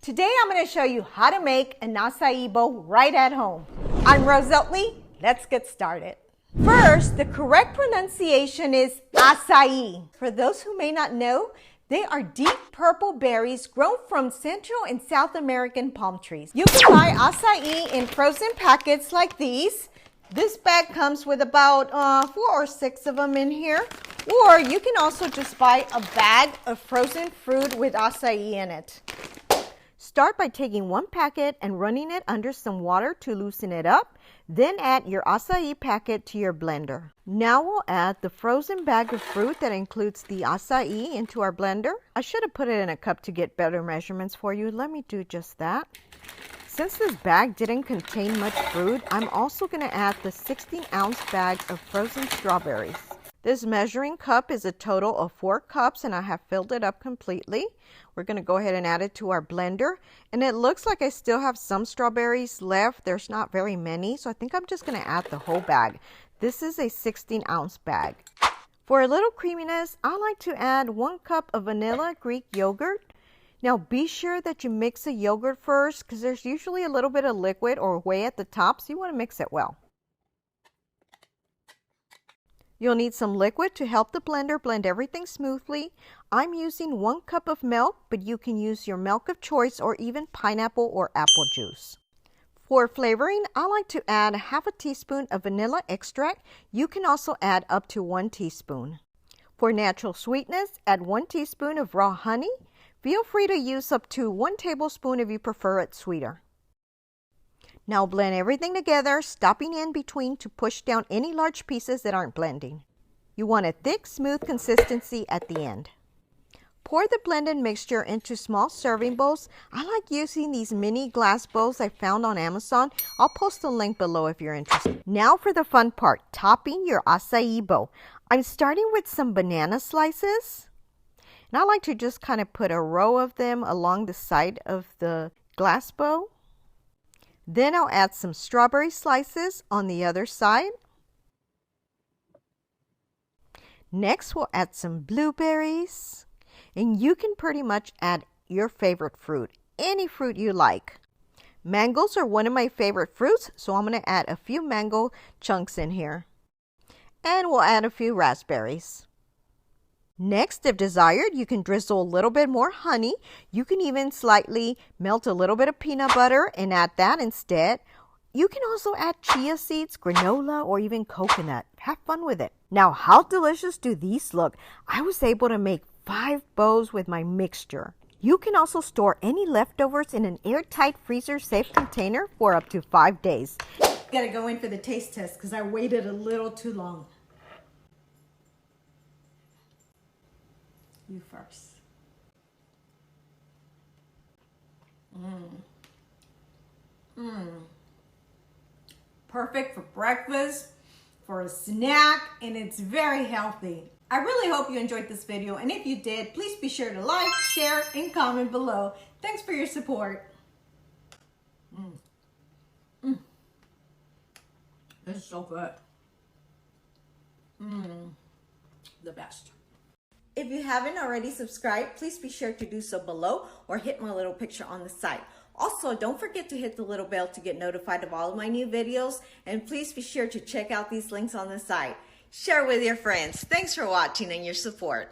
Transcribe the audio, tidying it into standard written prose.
Today I'm going to show you how to make an acai bowl right at home. I'm Rose Oatley. Let's get started. First, the correct pronunciation is acai. For those who may not know, they are deep purple berries grown from Central and South American palm trees. You can buy acai in frozen packets like these. This bag comes with about 4 or 6 of them in here. Or you can also just buy a bag of frozen fruit with acai in it. Start by taking one packet and running it under some water to loosen it up. Then add your acai packet to your blender. Now we'll add the frozen bag of fruit that includes the acai into our blender. I should have put it in a cup to get better measurements for you. Let me do just that. Since this bag didn't contain much fruit, I'm also going to add the 16-ounce bag of frozen strawberries. This measuring cup is a total of 4 cups and I have filled it up completely. We're going to go ahead and add it to our blender. And it looks like I still have some strawberries left. There's not very many, so I think I'm just going to add the whole bag. This is a 16-ounce bag. For a little creaminess, I like to add 1 cup of vanilla Greek yogurt. Now be sure that you mix the yogurt first because there's usually a little bit of liquid or whey at the top, so you want to mix it well. You'll need some liquid to help the blender blend everything smoothly. I'm using 1 cup of milk, but you can use your milk of choice or even pineapple or apple juice. For flavoring, I like to add 1/2 teaspoon of vanilla extract. You can also add up to 1 teaspoon. For natural sweetness, add 1 teaspoon of raw honey. Feel free to use up to 1 tablespoon if you prefer it sweeter. Now blend everything together, stopping in between to push down any large pieces that aren't blending. You want a thick, smooth consistency at the end. Pour the blended mixture into small serving bowls. I like using these mini glass bowls I found on Amazon. I'll post a link below if you're interested. Now for the fun part, topping your acai bowl. I'm starting with some banana slices. And I like to just kind of put a row of them along the side of the glass bowl. Then I'll add some strawberry slices on the other side. Next, we'll add some blueberries. And you can pretty much add your favorite fruit, any fruit you like. Mangoes are one of my favorite fruits, so I'm going to add a few mango chunks in here. And we'll add a few raspberries. Next, if desired, you can drizzle a little bit more honey. You can even slightly melt a little bit of peanut butter and add that instead. You can also add chia seeds, granola, or even coconut. Have fun with it. Now, how delicious do these look? I was able to make 5 bowls with my mixture. You can also store any leftovers in an airtight freezer-safe container for up to 5 days. Gotta go in for the taste test because I waited a little too long. You first. Perfect for breakfast, for a snack, and it's very healthy. I really hope you enjoyed this video, and if you did, please be sure to like, share, and comment below. Thanks for your support. This is so good. The best. If you haven't already subscribed, please be sure to do so below or hit my little picture on the side. Also, don't forget to hit the little bell to get notified of all of my new videos. And please be sure to check out these links on the side. Share with your friends. Thanks for watching and your support.